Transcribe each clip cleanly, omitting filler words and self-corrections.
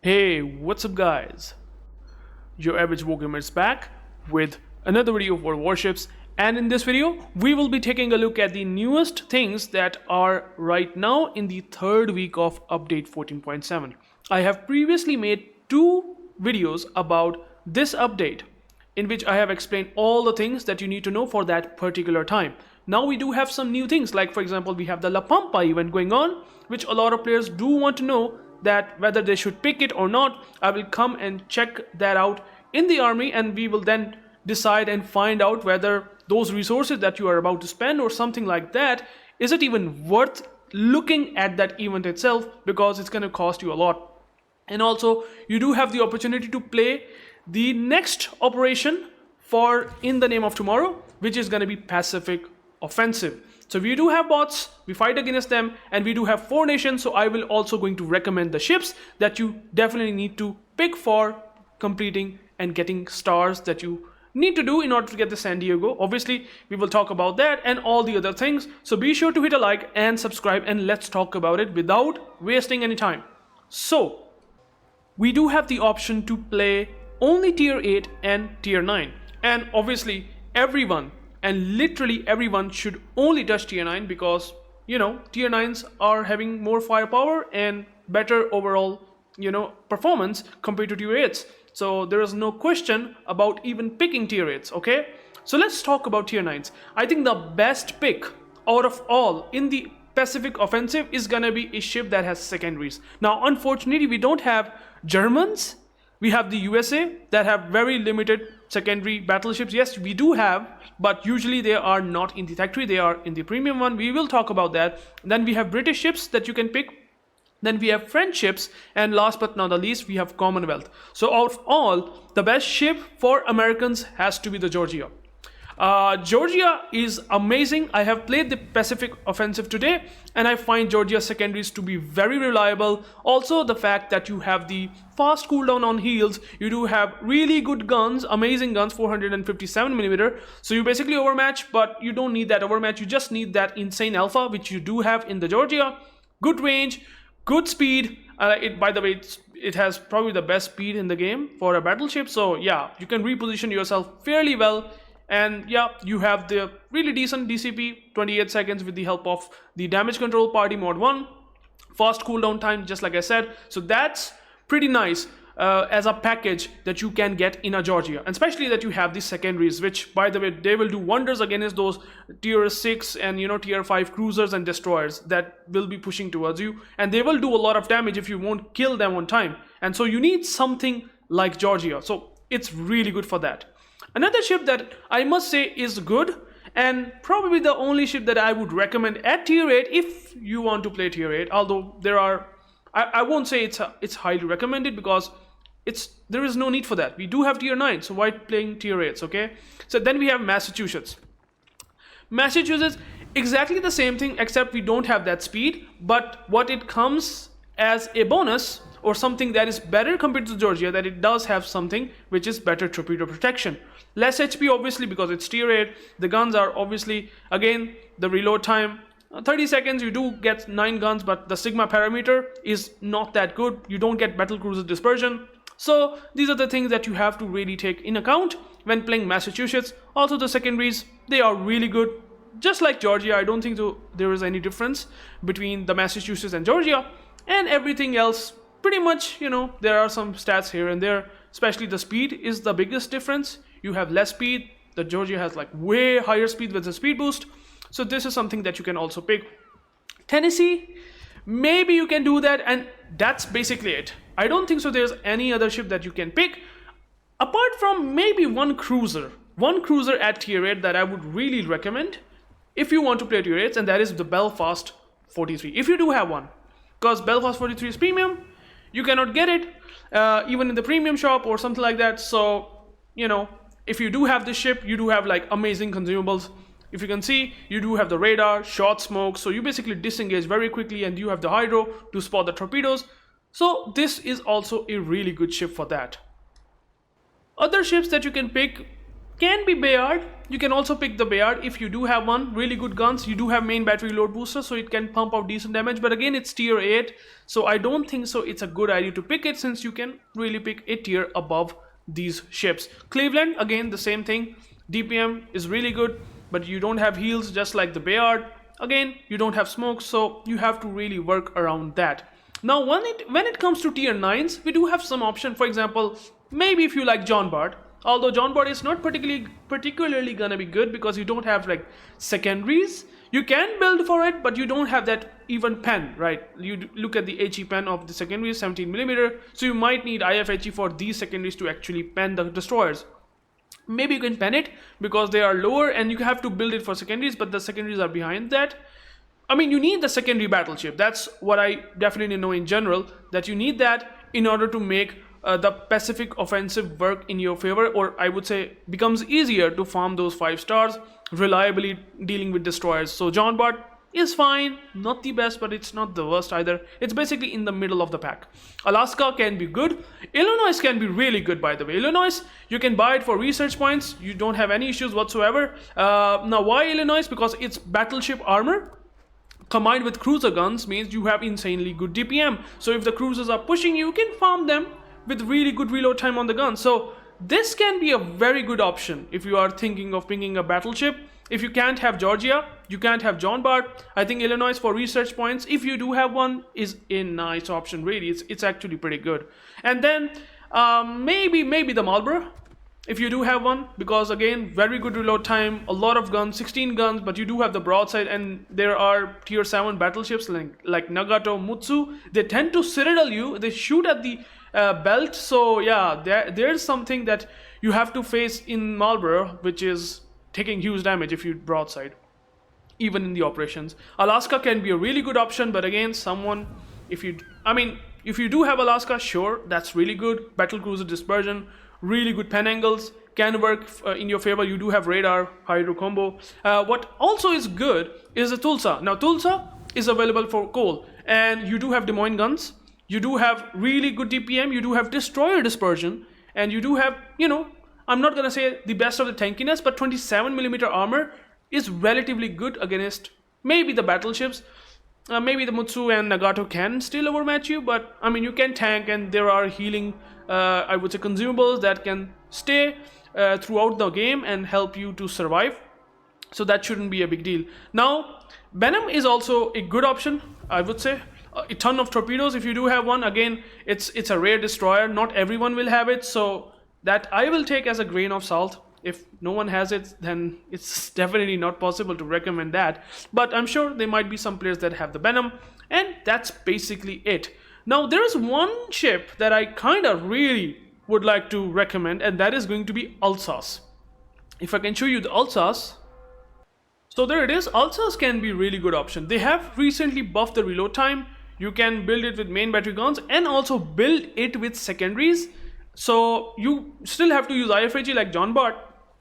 Hey, what's up guys? UrAvgWarGamer is back with another video of our warships, and in this video we will be taking a look at the newest things that are right now in the third week of update 14.7. I have previously made two videos about this update in which I have explained all the things that you need to know for that particular time. Now we do have some new things, like for example we have the La Pampa event going on, which a lot of players do want to know that whether they should pick it or not. I will come and check that out in the army, and we will then decide and find out whether those resources that you are about to spend or something like that, is it even worth looking at that event itself, because it's going to cost you a lot. And also you do have the opportunity to play the next operation for In the Name of Tomorrow, which is going to be Pacific Offensive. So we do have bots, we fight against them, and we do have 4 nations. So I will also going to recommend the ships that you definitely need to pick for completing and getting stars that you need to do in order to get the San Diego. Obviously we will talk about that and all the other things, so be sure to hit a like and subscribe, and let's talk about it without wasting any time. So we do have the option to play only tier 8 and tier 9, and obviously everyone, and literally everyone, should only touch tier 9 because, you know, tier 9s are having more firepower and better overall, you know, performance compared to tier 8s. So there is no question about even picking tier 8s, okay? So let's talk about tier 9s. I think the best pick out of all in the Pacific Offensive is gonna be a ship that has secondaries. Now unfortunately we don't have Germans. We have the USA that have very limited secondary battleships. Yes, we do have, but usually they are not in the factory, they are in the premium one. We will talk about that. Then we have British ships that you can pick. Then we have French ships, and last but not the least we have Commonwealth. So out of all, the best ship for Americans has to be the Georgia. Georgia is amazing. I have played the Pacific Offensive today, and I find Georgia secondaries to be very reliable. Also the fact that you have the fast cooldown on heals, you do have really good guns, amazing guns, 457mm. So you basically overmatch, but you don't need that overmatch, you just need that insane alpha, which you do have in the Georgia. Good range, good speed. By the way, it has probably the best speed in the game for a battleship. So yeah, you can reposition yourself fairly well. And yeah, you have the really decent DCP, 28 seconds with the help of the damage control party mod 1, fast cooldown time, just like I said. So that's pretty nice as a package that you can get in a Georgia, and especially that you have the secondaries, which by the way they will do wonders against those tier 6 and, you know, tier 5 cruisers and destroyers that will be pushing towards you, and they will do a lot of damage if you won't kill them on time. And so you need something like Georgia, so it's really good for that. Another ship that I must say is good, and probably the only ship that I would recommend at tier 8 if you want to play tier 8, although there are, I won't say it's highly recommended, because there is no need for that. We do have tier 9, so why playing tier 8s, okay? So then we have Massachusetts. Massachusetts, exactly the same thing, except we don't have that speed, but what it comes as a bonus or something that is better compared to Georgia, that it does have something which is better torpedo protection. Less HP obviously because it's tier 8. The guns are obviously, again, the reload time, 30 seconds, you do get 9 guns, but the Sigma parameter is not that good. You don't get battle cruiser dispersion. So these are the things that you have to really take in account when playing Massachusetts. Also the secondaries, they are really good. Just like Georgia, I don't think there is any difference between the Massachusetts and Georgia. And everything else, pretty much, you know, there are some stats here and there, especially the speed is the biggest difference. You have less speed, the Georgia has like way higher speed with the speed boost. So this is something that you can also pick. Tennessee, maybe you can do that, and that's basically it. I don't think so there's any other ship that you can pick, apart from maybe one cruiser at tier 8 that I would really recommend if you want to play tier 8s, and that is the Belfast 43, if you do have one. Because Belfast 43 is premium, you cannot get it even in the premium shop or something like that. So, you know, if you do have this ship, you do have like amazing consumables. If you can see, you do have the radar, shot smoke, so you basically disengage very quickly, and you have the hydro to spot the torpedoes. So this is also a really good ship for that. Other ships that you can pick can be Bayard. You can also pick the Bayard if you do have one. Really good guns. You do have main battery load booster, so it can pump out decent damage. But again, it's tier 8, so I don't think so it's a good idea to pick it, since you can really pick a tier above these ships. Cleveland, again, the same thing. DPM is really good, but you don't have heals just like the Bayard. Again, you don't have smoke, so you have to really work around that. Now, when it comes to tier 9s, we do have some option. For example, maybe if you like John Bart, although John Bart is not particularly gonna be good because you don't have like secondaries. You can build for it, but you don't have that even pen, right? You look at the HE pen of the secondaries, 17mm, so you might need IFHE for these secondaries to actually pen the destroyers. Maybe you can pen it because they are lower and you have to build it for secondaries, but the secondaries are behind that. I mean, you need the secondary battleship. That's what I definitely know in general, that you need that in order to make the Pacific offensive work in your favor, or I would say becomes easier to farm those 5 stars, reliably dealing with destroyers. So John Bart is fine, not the best, but it's not the worst either. It's basically in the middle of the pack. Alaska can be good. Illinois can be really good, by the way. Illinois, you can buy it for research points. You don't have any issues whatsoever. Now, why Illinois? Because it's battleship armor combined with cruiser guns means you have insanely good DPM. So if the cruisers are pushing you, you can farm them with really good reload time on the gun. So this can be a very good option if you are thinking of picking a battleship. If you can't have Georgia, you can't have John Bart, I think Illinois for research points, if you do have one, is a nice option. Really, it's actually pretty good. And then maybe the Marlboro, if you do have one, because again, very good reload time, a lot of guns, 16 guns, but you do have the broadside, and there are tier 7 battleships like Nagato, Mutsu. They tend to citadel you, they shoot at the belt. So yeah, there's something that you have to face in Marlboro, which is taking huge damage if you broadside, even in the operations. Alaska can be a really good option, but again, if you do have Alaska, sure, that's really good. Battlecruiser dispersion, really good pen angles, can work in your favor. You do have radar, hydro combo. What also is good is the Tulsa. Now Tulsa is available for coal, and you do have Des Moines guns, you do have really good DPM, you do have destroyer dispersion, and you do have, I'm not gonna say the best of the tankiness, but 27mm armor is relatively good against maybe the battleships. Maybe the Mutsu and Nagato can still overmatch you, but I mean, you can tank, and there are healing, I would say, consumables that can stay throughout the game and help you to survive. So that shouldn't be a big deal. Now, Venom is also a good option, I would say. A ton of torpedoes if you do have one. Again, it's a rare destroyer. Not everyone will have it, so that I will take as a grain of salt. If no one has it, then it's definitely not possible to recommend that. But I'm sure there might be some players that have the Venom, and that's basically it. Now, there is one ship that I kind of really would like to recommend, and that is going to be Alsace. If I can show you the Alsace. So there it is. Alsace can be a really good option. They have recently buffed the reload time. You can build it with main battery guns and also build it with secondaries. So you still have to use IFHE like John Bart,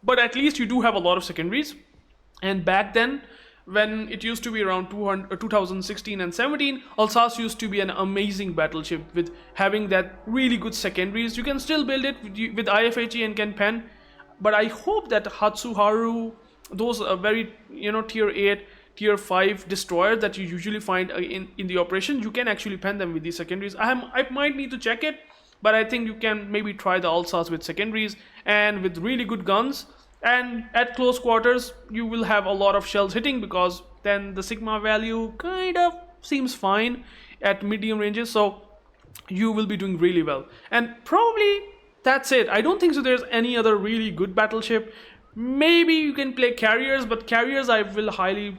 but at least you do have a lot of secondaries. And back then, when it used to be around 2016 and 17, Alsace used to be an amazing battleship with having that really good secondaries. You can still build it with IFHE and can pen, but I hope that Hatsuharu, those are very, tier 8, tier 5 destroyers that you usually find in the operation, you can actually pen them with these secondaries. I might need to check it, but I think you can maybe try the Alsace with secondaries and with really good guns. And at close quarters, you will have a lot of shells hitting, because then the Sigma value kind of seems fine at medium ranges. So you will be doing really well. And probably that's it. I don't think so there's any other really good battleship. Maybe you can play carriers, but carriers I will highly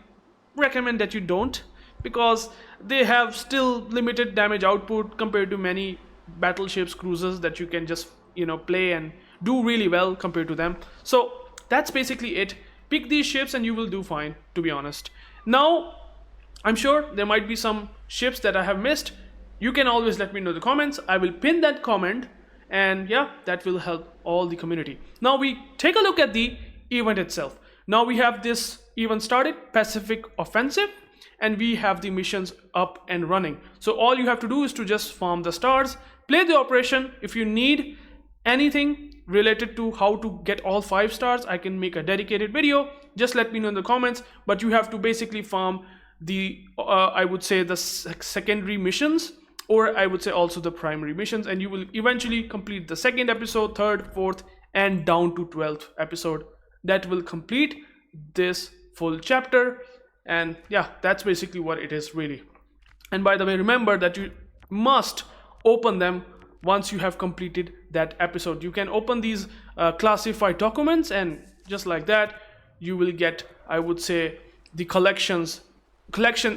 recommend that you don't, because they have still limited damage output compared to many battleships, cruisers that you can just play and do really well compared to them. So that's basically it. Pick these ships and you will do fine, to be honest. Now, I'm sure there might be some ships that I have missed. You can always let me know in the comments. I will pin that comment, and yeah, that will help all the community. Now we take a look at the event itself. Now we have this event started, Pacific Offensive, and we have the missions up and running. So all you have to do is to just farm the stars, play the operation. If you need anything, related to how to get all 5 stars, I can make a dedicated video. Just let me know in the comments. But you have to basically farm the I would say the secondary missions, or I would say also the primary missions, and you will eventually complete the 2nd episode, 3rd, 4th, and down to 12th episode. That will complete this full chapter. And yeah, that's basically what it is really. And by the way, remember that you must open them once you have completed that episode. You can open these classified documents, and just like that you will get, I would say, the collection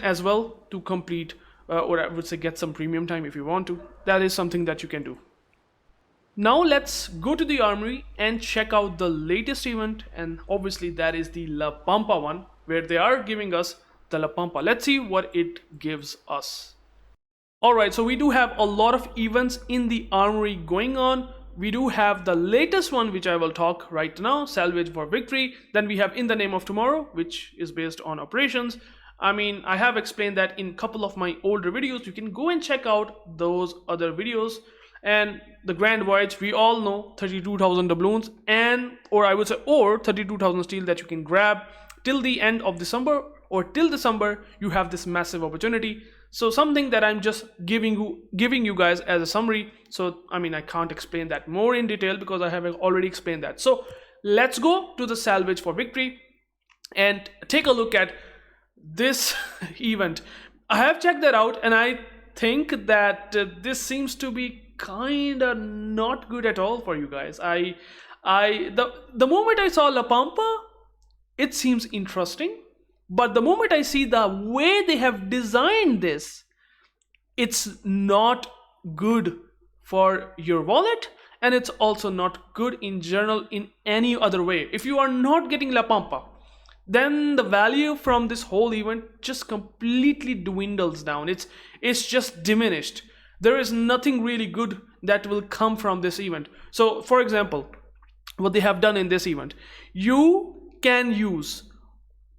as well to complete, or I would say get some premium time if you want to. That is something that you can do. Now let's go to the armory and check out the latest event, and obviously that is the La Pampa one, where they are giving us the La Pampa. Let's see what it gives us. Alright, so we do have a lot of events in the armory going on. We do have the latest one, which I will talk right now, Salvage for Victory. Then we have In the Name of Tomorrow, which is based on operations. I mean, I have explained that in a couple of my older videos. You can go and check out those other videos. And the Grand Voyage, we all know 32,000 doubloons or 32,000 steel that you can grab till the end of December, or till December you have this massive opportunity. So something that I'm just giving you guys as a summary. So I mean, I can't explain that more in detail because I have already explained that. So let's go to the Salvage for Victory and take a look at this event. I have checked that out, and I think that this seems to be kinda not good at all for you guys. The moment I saw La Pampa, it seems interesting, but the moment I see the way they have designed this, it's not good for your wallet, and it's also not good in general in any other way. If you are not getting La Pampa, then the value from this whole event just completely dwindles down. It's just diminished. There is nothing really good that will come from this event. So for example, what they have done in this event, you can use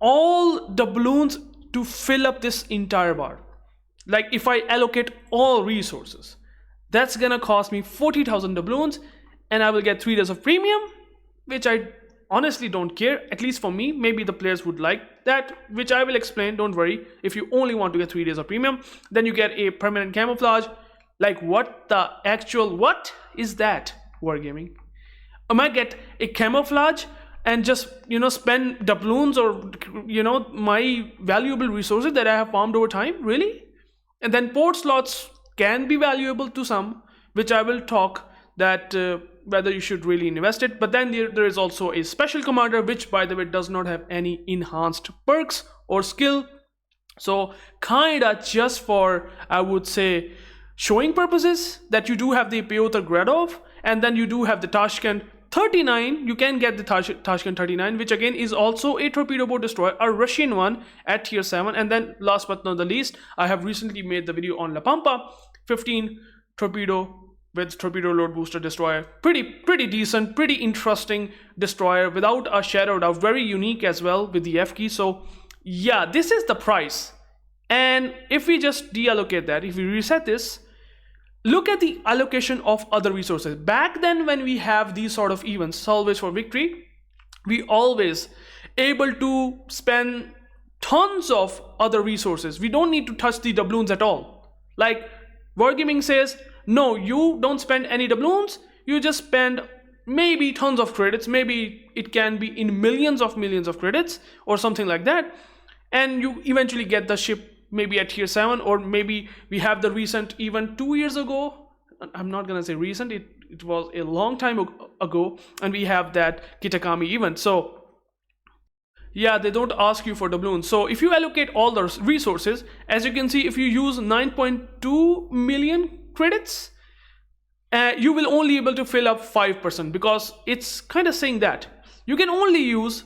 all doubloons to fill up this entire bar. Like if I allocate all resources, that's gonna cost me 40,000 doubloons, and I will get 3 days of premium, which I honestly don't care. At least for me, maybe the players would like that, which I will explain, don't worry. If you only want to get 3 days of premium, then you get a permanent camouflage. Like what is that, Wargaming? I might get a camouflage and just spend doubloons or my valuable resources that I have farmed over time, really? And then port slots can be valuable to some, which I will talk that whether you should really invest it. But then there is also a special commander, which by the way does not have any enhanced perks or skill. So kinda just for, I would say, showing purposes, that you do have the Pyotr Gradov, and then you do have the Tashkent 39. You can get the Tashkent 39, which again is also a torpedo boat destroyer, a Russian one at tier 7. And then last but not the least, I have recently made the video on La Pampa, 15 torpedo with torpedo load booster destroyer. Pretty decent, pretty interesting destroyer without a shadow of doubt. Very unique as well with the F key. So yeah, this is the price. And if we just deallocate that, if we reset this, look at the allocation of other resources. Back then when we have these sort of events, Salvage for Victory, we always able to spend tons of other resources. We don't need to touch the doubloons at all. Like Wargaming says, no, you don't spend any doubloons, you just spend maybe tons of credits, maybe it can be in millions of credits or something like that, and you eventually get the ship maybe at tier 7, or maybe we have the recent event 2 years ago. I'm not gonna say recent, it was a long time ago, and we have that Kitakami event. So yeah, they don't ask you for doubloons. So if you allocate all those resources, as you can see, if you use 9.2 million credits, you will only able to fill up 5%, because it's kind of saying that you can only use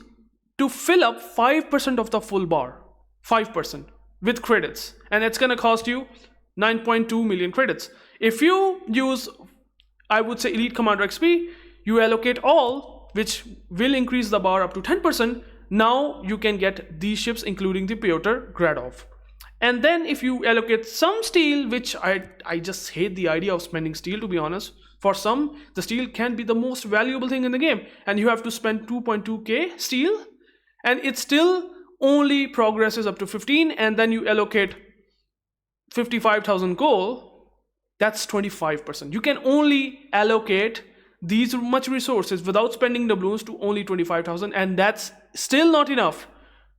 to fill up 5% of the full bar, 5% with credits, and it's gonna cost you 9.2 million credits. If you use, I would say, Elite Commander XP, you allocate all, which will increase the bar up to 10%. Now you can get these ships, including the Pyotr Gradov. And then if you allocate some steel, which I just hate the idea of spending steel, to be honest. For some, the steel can be the most valuable thing in the game, and you have to spend 2.2k steel, and it still only progresses up to 15, and then you allocate 55,000 coal, that's 25%. You can only allocate these much resources without spending doubloons to only 25,000, and that's still not enough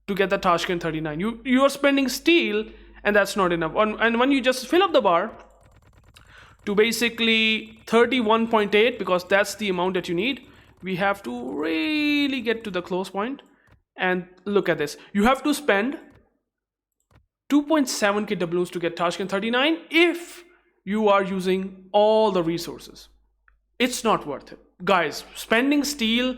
to get the Tashkent 39. You are spending steel, and that's not enough. And when you just fill up the bar to basically 31.8, because that's the amount that you need, we have to really get to the close point. And look at this. You have to spend 2.7k doubloons to get Tashkent 39 if you are using all the resources. It's not worth it. Guys, spending steel,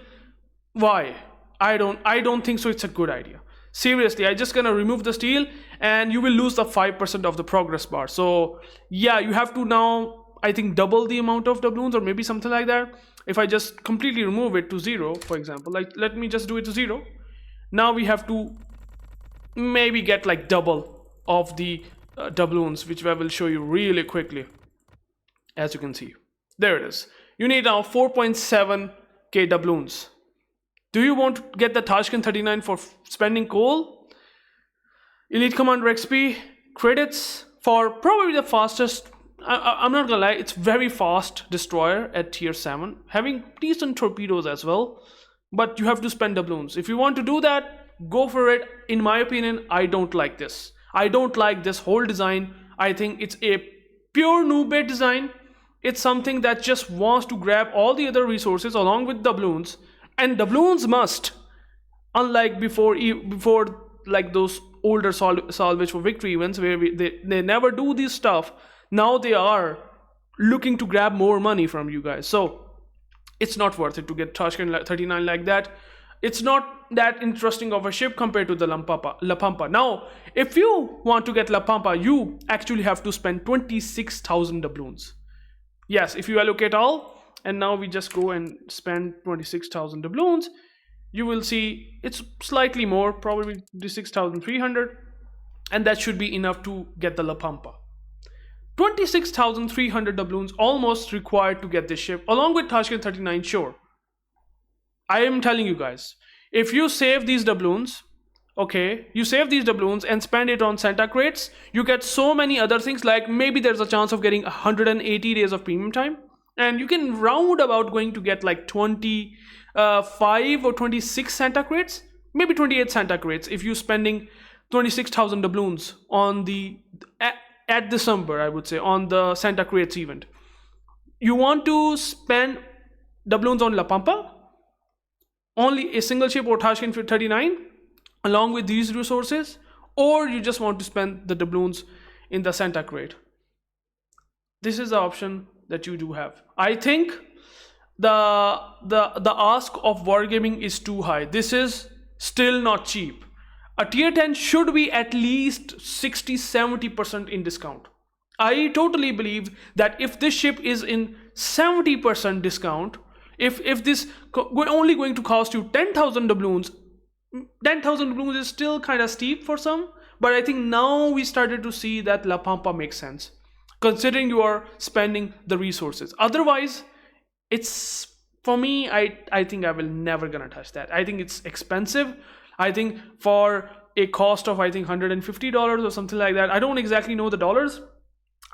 why? I don't think so. It's a good idea. Seriously, I just gonna remove the steel and you will lose the 5% of the progress bar. So yeah, you have to now, I think, double the amount of doubloons or maybe something like that. If I just completely remove it to 0, for example, like let me just do it to 0. Now we have to maybe get like double of the doubloons, which I will show you really quickly. As you can see, there it is. You need now 4.7k doubloons. Do you want to get the Tashkent 39 for spending coal? Elite Commander XP, credits for probably the fastest, I'm not gonna lie, it's very fast destroyer at tier 7, having decent torpedoes as well, but you have to spend doubloons. If you want to do that, go for it. In my opinion, I don't like this. I don't like this whole design. I think it's a pure noob bait design. It's something that just wants to grab all the other resources along with doubloons. And doubloons must, unlike before like those older salvage for victory events where they never do this stuff. Now they are looking to grab more money from you guys. So it's not worth it to get Tashkent 39 like that. It's not that interesting of a ship compared to the La Pampa. Now, if you want to get La Pampa, you actually have to spend 26,000 doubloons. Yes, if you allocate all, and now we just go and spend 26,000 doubloons, you will see it's slightly more, probably 26,300, and that should be enough to get the La Pampa. 26,300 doubloons almost required to get this ship, along with Tashkent 39, sure. I am telling you guys, if you save these doubloons, okay, you save these doubloons and spend it on Santa crates, you get so many other things, like maybe there's a chance of getting 180 days of premium time, and you can round about going to get like 25 or 26 Santa crates, maybe 28 Santa crates if you're spending 26,000 doubloons on the at December, I would say, on the Santa crates event. You want to spend doubloons on La Pampa, only a single ship or Tashkent 39 along with these resources, or you just want to spend the doubloons in the Santa crate. This is the option that you do have. I think the ask of Wargaming is too high. This is still not cheap. A tier 10 should be at least 60-70% in discount. I totally believe that if this ship is in 70% discount, if this only going to cost you 10,000 doubloons, 10,000 doubloons is still kind of steep for some, but I think now we started to see that La Pampa makes sense, considering you are spending the resources. Otherwise, it's, for me, I think I will never gonna touch that. I think it's expensive. I think for a cost of, I think, $150 or something like that. I don't exactly know the dollars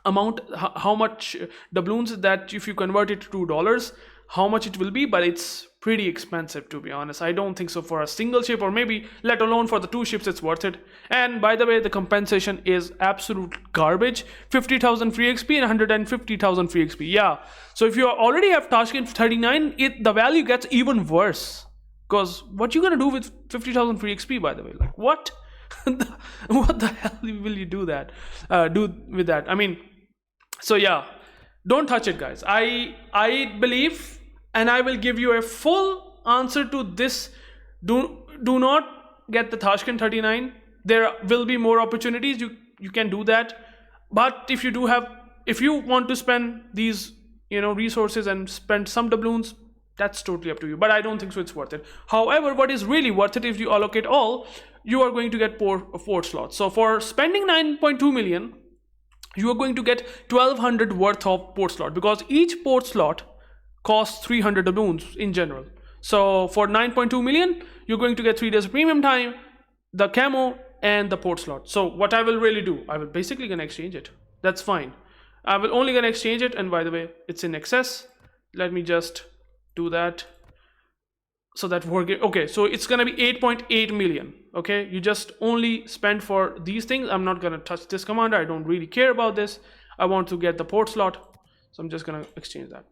amount, how much doubloons that if you convert it to dollars, how much it will be, but it's pretty expensive, to be honest. I don't think so for a single ship, or maybe let alone for the 2 ships it's worth it. And by the way, the compensation is absolute garbage. 50,000 free XP and 150,000 free XP. Yeah, so if you already have Tashkent 39, the value gets even worse, because what you gonna do with 50,000 free XP, by the way? Like, what? What the hell will you do with that? I mean, so yeah, don't touch it, guys. I believe, and I will give you a full answer to this. Do not get the Tashkent 39. There will be more opportunities. You can do that. But if you want to spend these, resources and spend some doubloons, that's totally up to you. But I don't think so it's worth it. However, what is really worth it, if you allocate all, you are going to get port slots. So for spending 9.2 million, you are going to get 1200 worth of port slot, because each port slot costs 300 doubloons in general. So for 9.2 million, you're going to get 3 days of premium time, the camo, and the port slot. So what I will really do, I will basically gonna exchange it. That's fine. I will only gonna exchange it, and by the way, it's in excess. Let me just do that. So that okay, so it's gonna be 8.8 million. Okay, you just only spend for these things. I'm not gonna touch this commander. I don't really care about this. I want to get the port slot, so I'm just gonna exchange that,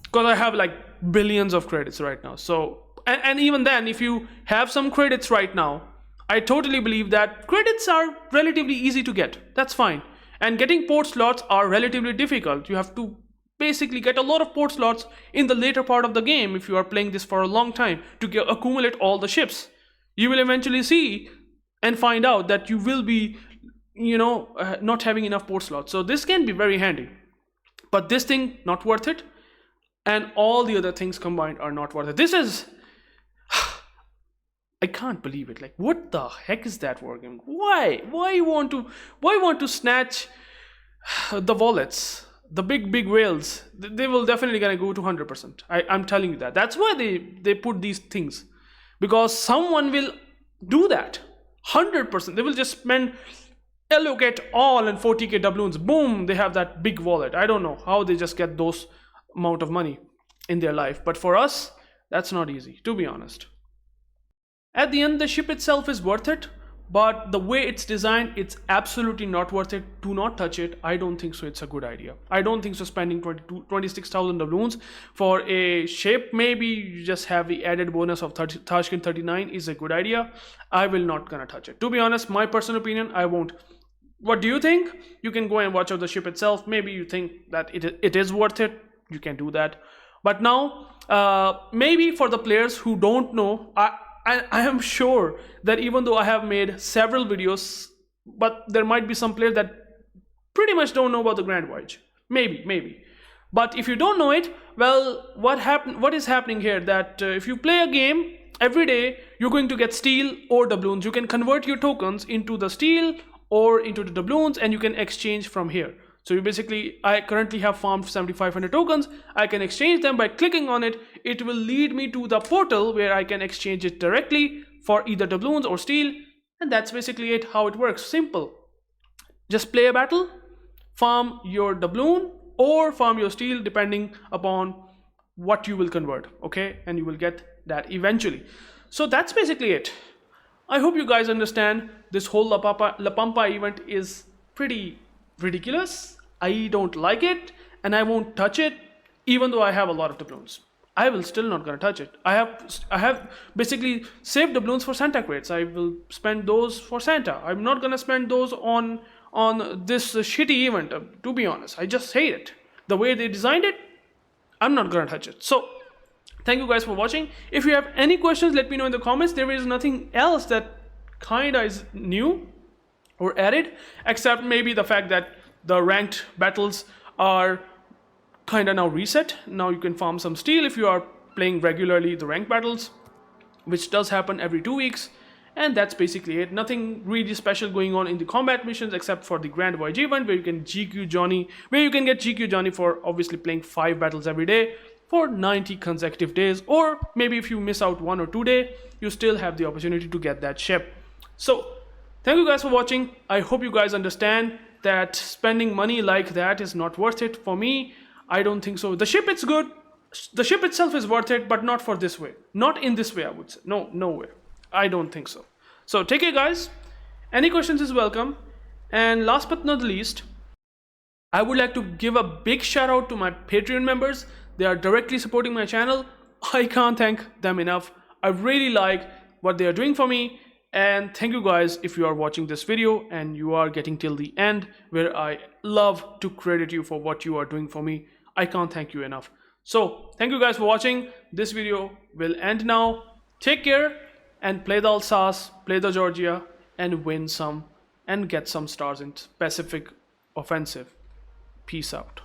because I have like billions of credits right now. So and even then, if you have some credits right now, I totally believe that credits are relatively easy to get. That's fine. And getting port slots are relatively difficult. You have to basically get a lot of port slots in the later part of the game if you are playing this for a long time to accumulate all the ships. You will eventually see and find out that you will be, not having enough port slots. So this can be very handy. But this thing, not worth it. And all the other things combined are not worth it. This is... I can't believe it. Like, what the heck is that working? Why want to snatch the wallets, the big whales? They will definitely gonna go to 100%. I'm telling you that. That's why they put these things, because someone will do that 100%. They will just allocate all and 40k doubloons. Boom, they have that big wallet. I don't know how they just get those amount of money in their life, but for us, that's not easy, to be honest. At the end, the ship itself is worth it, but the way it's designed, it's absolutely not worth it. Do not touch it. I don't think so. It's a good idea. I don't think so. Spending 26,000 doubloons for a ship, maybe you just have the added bonus of Tashkent 39 is a good idea. I will not gonna touch it. To be honest, my personal opinion, I won't. What do you think? You can go and watch out the ship itself. Maybe you think that it is worth it. You can do that. But now, maybe for the players who don't know, I am sure that even though I have made several videos, but there might be some players that pretty much don't know about the Grand Voyage. Maybe. But if you don't know it, well, what is happening here, that if you play a game every day, you're going to get steel or doubloons. You can convert your tokens into the steel or into the doubloons, and you can exchange from here. So I currently have farmed 7,500 tokens. I can exchange them by clicking on it. It will lead me to the portal where I can exchange it directly for either doubloons or steel. And that's basically it, how it works. Simple. Just play a battle, farm your doubloon or farm your steel depending upon what you will convert. Okay, and you will get that eventually. So that's basically it. I hope you guys understand this whole La Pampa event is pretty ridiculous. I don't like it, and I won't touch it, even though I have a lot of doubloons. I will still not gonna touch it. I have basically saved doubloons for Santa crates. I will spend those for Santa. I'm not gonna spend those on this shitty event. To be honest, I just hate it. The way they designed it, I'm not gonna touch it. So thank you guys for watching. If you have any questions, let me know in the comments. There is nothing else that kinda is new or added, except maybe the fact that the ranked battles are kinda now reset. Now you can farm some steel if you are playing regularly the ranked battles, which does happen every 2 weeks. And that's basically it. Nothing really special going on in the combat missions except for the Grand Voyage event, where you can get GQ Johnny for obviously playing 5 battles every day for 90 consecutive days, or maybe if you miss out 1 or 2 days, you still have the opportunity to get that ship. So thank you guys for watching. I hope you guys understand that spending money like that is not worth it. For me, I don't think so. The ship, it's good. The ship itself is worth it, but not for this way. Not in this way, I would say. No way. I don't think so. So take care, guys. Any questions is welcome. And last but not least, I would like to give a big shout out to my Patreon members. They are directly supporting my channel. I can't thank them enough. I really like what they are doing for me. And thank you guys if you are watching this video and you are getting till the end, where I love to credit you for what you are doing for me. I can't thank you enough. So thank you guys for watching. This video will end now. Take care and play the Alsace, play the Georgia, and win some and get some stars in Pacific Offensive. Peace out.